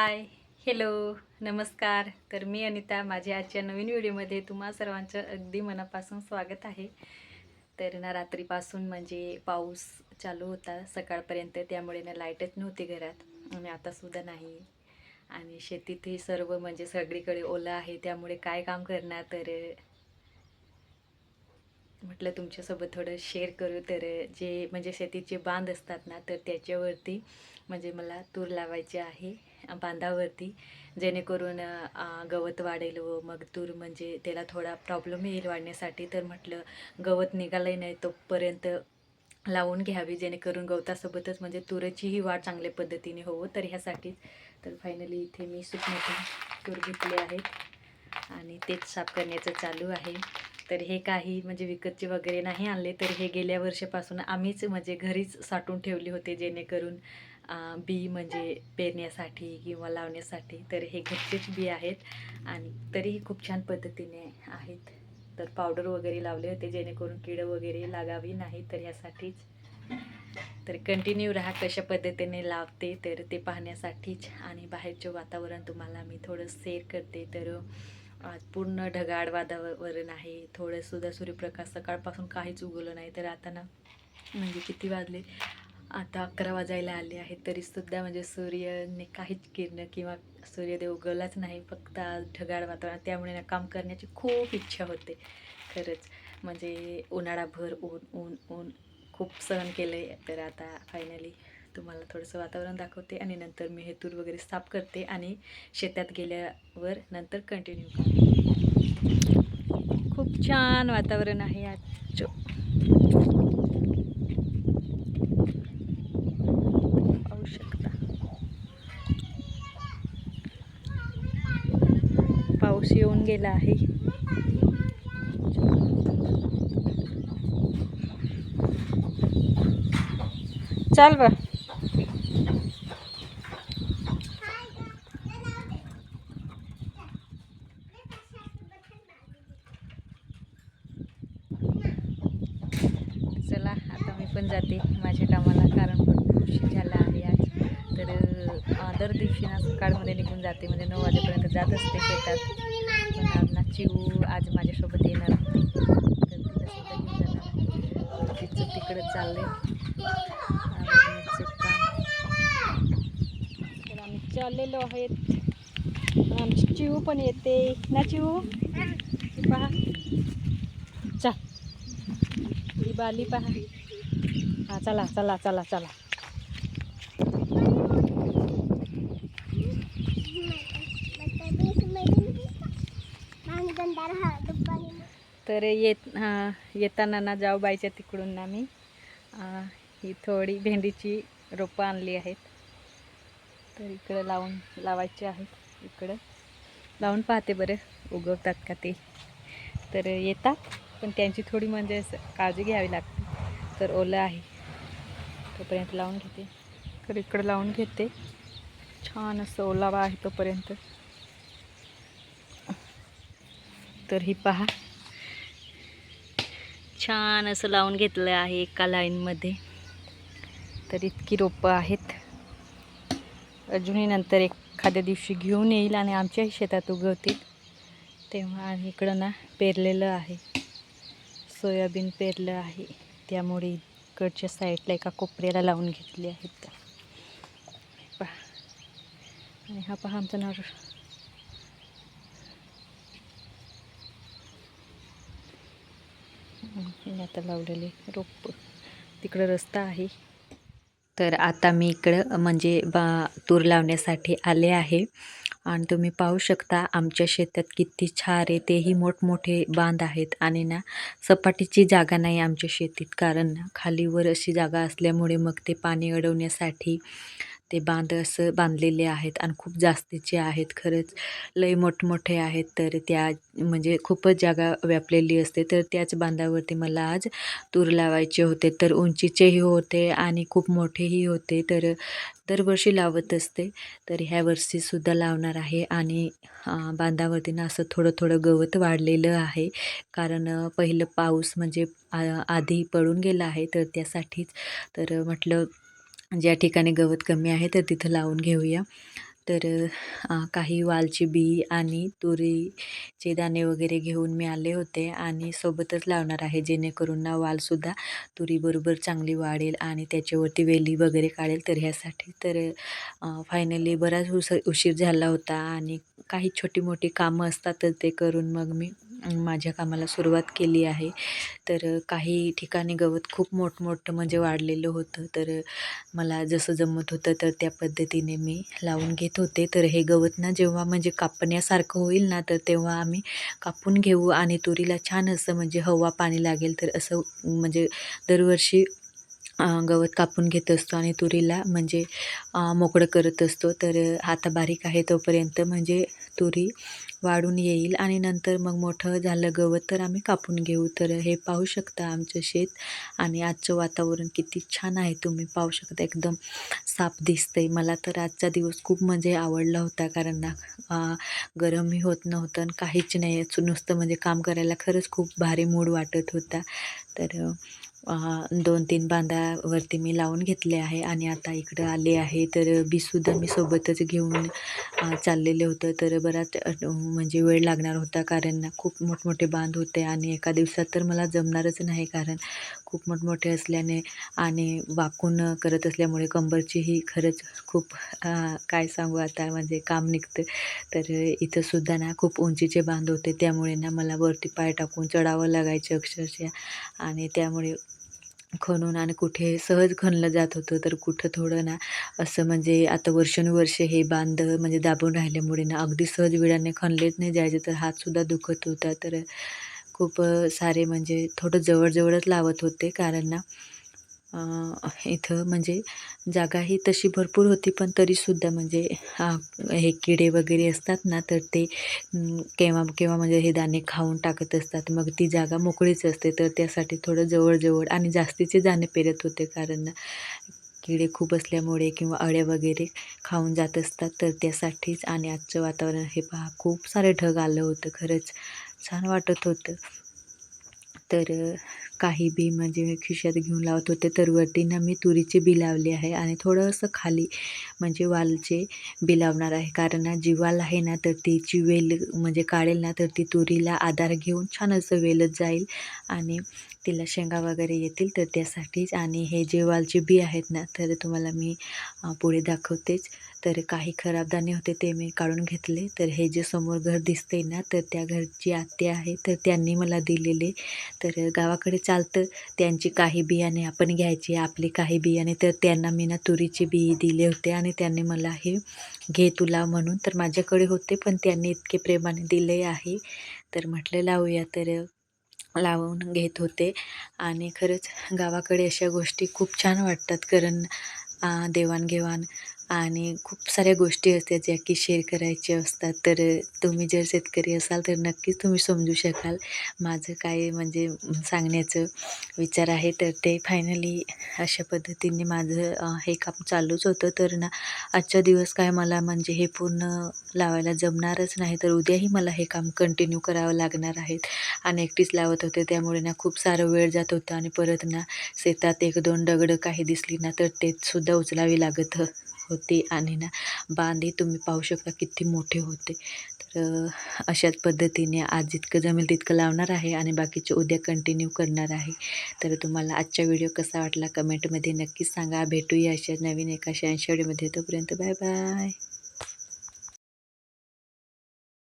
हाय, hello, नमस्कार. तर मी अनिता, माझ्या आजच्या नवीन व्हिडिओमध्ये तुम्हा सर्वांचं अगदी मनापासून स्वागत आहे. तर ना रात्रीपासून म्हणजे पाऊस चालू होता सकाळपर्यंत, त्यामुळे ना लाईटच नव्हती घरात आणि आतासुद्धा नाही. आणि शेतीतही सर्व म्हणजे सगळीकडे ओलं आहे, त्यामुळे काय काम करणार. तर म्हटलं तुमच्यासोबत थोडं शेअर करू. तर जे म्हणजे शेतीचे बांध असतात ना, तर त्याच्यावरती म्हणजे मला तूर लावायचे आहे बांधावरती, जेणेकरून गवत वाढेल व मग तूर म्हणजे त्याला थोडा प्रॉब्लेम येईल वाढण्यासाठी. तर म्हटलं गवत निघालंही नाही तोपर्यंत लावून घ्यावी, जेणेकरून गवतासोबतच म्हणजे तुरीचीही वाढ चांगल्या पद्धतीने होवो. तर ह्यासाठीच तर फायनली इथे मी सुकमधून तूर घेतले आहेत आणि तेच साफ करण्याचं चालू आहे. तर हे काही म्हणजे विकतचे वगैरे नाही आणले, तर हे गेल्या वर्षापासून आम्हीच म्हणजे घरीच साठवून ठेवले होते, जेणेकरून बी म्हणजे पेरण्यासाठी किंवा लावण्यासाठी. तर हे घरचेच बी आहेत आणि तरीही खूप छान पद्धतीने आहेत. तर पावडर वगैरे लावले होते, जेणेकरून कीड वगैरे लागावी नाही. तर ह्यासाठीच तर कंटिन्यू राहा, कशा पद्धतीने लावते तर ते पाहण्यासाठीच. आणि बाहेरचे वातावरण तुम्हाला मी थोडं शेअर करते. तर आज पूर्ण ढगाळ वातावरण आहे, थोडंसुद्धा सूर्यप्रकाश सकाळपासून काहीच उगवलं नाही. तर आता ना म्हणजे किती वाजले, आता 11 वाजायला आले आहेत, तरीसुद्धा म्हणजे सूर्याने काहीच किरणं किंवा सूर्यदेव उगवलाच नाही. फक्त आज ढगाळ वातावरण, त्यामुळे ना काम करण्याची खूप इच्छा होते खरंच. म्हणजे उन्हाळाभर ऊन ऊन ऊन खूप सहन केलं आहे. तर आता फायनली तुम्हाला थोडंसं वातावरण दाखवते आणि नंतर मी हे तूर वगैरे साफ करते आणि शेतात गेल्यावर नंतर कंटिन्यू करते. खूप छान वातावरण आहे आजचं. पाहू शकता, पाऊस येऊन गेला आहे. चाल बा. चला आता मी पण जाते माझ्या कामाला, कारण भरपूर उशीर झाला आहे आज. तर दर दिवशी ना सकाळमध्ये निघून जाते, म्हणजे 9 वाजेपर्यंत जात असते शेतात. पण आज ना चिऊ आज माझ्यासोबत येणार होती, तर तिला सुद्धा घेऊन जाणार आहे. तर तिचं तिकडं चाललंय आवरण्याचं काम. तर आम्ही चाललेलो आहेत. आमची चिऊ पण येते ना. चिऊ पहा, चल ही बाली पहा. हा चला चला चला चला. तर येताना ना जाऊबाईच्या तिकडून ना मी ही थोडी भेंडीची रोपं आणली आहेत. तर इकडं लावायचे आहेत. इकडं लावून पाहते बरं उगवतात का ते. तर येतात, पण त्यांची थोडी म्हणजे काळजी घ्यावी लागते. तर ओलं आहे तोपर्यंत लावून घेते. तर इकडं लावून घेते, छान असं ओलावा आहे तोपर्यंत. तर ही पहा, छान असं लावून घेतलं आहे एका लाईनमध्ये. तर इतकी रोपं आहेत. अजूनही नंतर एखाद्या दिवशी घेऊन येईल आणि आमच्याही शेतात उगवतील तेव्हा. आणि इकडं ना पेरलेलं आहे, सोयाबीन पेरलं आहे, त्यामुळे इकडच्या साईडला एका कोपऱ्याला लावून घेतली आहेत. पहा, आणि हा पहा आमचं नारळ. आता लावलेले रोप, तिकडं रस्ता आहे. तर आता मी इकडं म्हणजे तूर लावण्यासाठी आले आहे. आणि तुम्ही पाहू शकता आमच्या शेतात किती छान आहे. तेही मोठमोठे बांध आहेत आणि ना सपाटीची जागा नाही आमच्या शेतीत, कारण ना खालीवर अशी जागा असल्यामुळे मग ते पाणी अडवण्यासाठी ते बांध असं बांधलेले आहेत आणि खूप जास्तीचे आहेत. खरंच लई मोठमोठे आहेत. तर त्या म्हणजे खूपच जागा व्यापलेली असते. तर त्याच बांधावरती मला आज तूर लावायचे होते. तर उंचीचेही होते आणि खूप मोठेही होते. तर दरवर्षी लावत असते, तर ह्या वर्षीसुद्धा लावणार आहे. आणि बांधावरती ना असं थोडं थोडं गवत वाढलेलं आहे, कारण पहिलं पाऊस म्हणजे आधी पडून गेला आहे. तर त्यासाठीच तर म्हटलं ज्या ठिकाणी गवत कमी आहे तर तिथं लावून घेऊया. तर काही वालची बी आणि तुरीचे दाणे वगैरे घेऊन मी आले होते आणि सोबतच लावणार आहे, जेणेकरून ना वालसुद्धा तुरीबरोबर चांगली वाढेल आणि त्याच्यावरती वेली वगैरे काढेल. तर ह्यासाठी तर फायनली बराच उशीर झाला होता आणि काही छोटी-मोठी कामं असतात तर ते करून मग मी माझ्या कामाला सुरुवात केली आहे. तर काही ठिकाणी गवत खूप मोठमोठं म्हणजे वाढलेलं होतं. तर मला जसं जमत होतं तर त्या पद्धतीने मी लावून घेत होते. तर हे गवत ना जेव्हा म्हणजे कापण्यासारखं होईल ना, तर तेव्हा आम्ही कापून घेऊ आणि तुरीला छान असं म्हणजे हवा पाणी लागेल तर असं म्हणजे दरवर्षी गवत कापून घेत असतो आणि तुरीला म्हणजे मोकळं करत असतो. तर आता बारीक आहे तोपर्यंत म्हणजे तुरी वाढून येईल आणि नंतर मग मोठं झालं गवत तर आम्ही कापून घेऊ. तर हे पाहू शकता आमचं शेत आणि आजचं वातावरण किती छान आहे, तुम्ही पाहू शकता एकदम साफ दिसतंय. मला तर आजचा दिवस खूप म्हणजे आवडला होता, कारण ना गरमही होत नव्हतं आणि काहीच नाही, नुसतं म्हणजे काम करायला खरंच खूप भारी मूड वाटत होता. तर 2-3 बांधावरती मी लावून घेतले आहे आणि आता इकडं आले आहे. तर बीसुद्धा मी सोबतच घेऊन चाललेलं होतं. तर बराच म्हणजे वेळ लागणार होता, कारण ना खूप मोठमोठे बांध होते आणि एका दिवसात तर मला जमणारच नाही, कारण खूप मोठमोठे असल्याने आणि वाकून करत असल्यामुळे कंबरचीही खरंच खूप काय सांगू आता म्हणजे काम निघतं. तर इथंसुद्धा ना खूप उंचीचे बांध होते, त्यामुळे ना मला वरती पाय टाकून चढावं लागायचं अक्षरशः आणि त्यामुळे खणून आणि कुठे सहज खणलं जात होतं, तर कुठं थोडं ना असं म्हणजे आता वर्षानुवर्षे हे बांध म्हणजे दाबून राहिल्यामुळे ना अगदी सहज विळाने खणलेच नाही जायचे, तर हातसुद्धा दुखत होता. तर खूप सारे म्हणजे थोडं जवळ-जवळच लावत होते, कारण ना इथं म्हणजे जागाही तशी भरपूर होती, पण तरीसुद्धा म्हणजे हे किडे वगैरे असतात ना, तर ते केव्हा-केव्हा म्हणजे हे दाणे खाऊन टाकत असतात. मग ती जागा मोकळीच असते, तर त्यासाठी थोडं जवळ-जवळ आणि जास्तीचे दाणे पेरत होते, कारण ना किडे खूप असल्यामुळे किंवा अळ्या वगैरे खाऊन जात असतात, तर त्यासाठीच. आणि आजचं वातावरण हे पहा, खूप सारे ढग आलं होतं, खरंच छान वाटत होतं. तर काही बी म्हणजे मी खिशात घेऊन लावत होते, तर वरती ना मी तुरीचे बी लावले आहे आणि थोडंसं खाली म्हणजे वालचे बी लावणार आहे, कारण ना जी वाल आहे ना, तर तिची वेल म्हणजे काढेल ना, तर ती तुरीला आधार घेऊन छान असं वेलत जाईल आणि तिला शेंगा वगैरे येतील, तर त्यासाठीच. आणि हे जे वालचे बी आहेत ना, तर तुम्हाला मी पुढे दाखवतेच. तर काही खराब दाणे होते ते मी काढून घेतले. तर हे जे समोर घर दिसतंय ना, तर त्या घरची आत्या आहे, तर त्यांनी मला दिलेले. तर गावाकडे चालतं त्यांची काही बियाणे आपण घ्यायची, आपली काही बियाणे. तर त्यांना मी ना तुरीचे बी दिले होते आणि त्यांनी मला हे घे तू लाव म्हणून. तर माझ्याकडे होते, पण त्यांनी इतके प्रेमाने दिले आहे, तर म्हटलं लावूया. तर लावून घेत होते आणि खरंच गावाकडे अशा गोष्टी खूप छान वाटतात, कारण देवाणघेवाण आणि खूप साऱ्या गोष्टी असतात ज्या की शेअर करायच्या असतात. तर तुम्ही जर शेतकरी असाल तर नक्कीच तुम्ही समजू शकाल माझं काय म्हणजे सांगण्याचं विचार आहे. तर ते फायनली अशा पद्धतीने माझं हे काम चालूच होतं. तर ना आजचा दिवस काय मला म्हणजे हे पूर्ण लावायला जमणारच नाही, तर उद्याही मला हे काम कंटिन्यू करावं लागणार आहे आणि एकटीच लावत होते, त्यामुळे ना खूप सारं वेळ जात होता आणि परत ना शेतात 1-2 दगडं काही दिसली ना, तर ते सुद्धा उचलावी लागत होती आणि ना बांधही तुम्ही पाहू शकता किती मोठे होते. तर अशाच पद्धतीने आज जितकं जमेल तितकं लावणार आहे आणि बाकीचे उद्या कंटिन्यू करणार आहे. तर तुम्हाला आजचा व्हिडिओ कसा वाटला कमेंटमध्ये नक्कीच सांगा. भेटूया अशा नवीन एका छानशा व्हिडिओमध्ये. तोपर्यंत बाय बाय.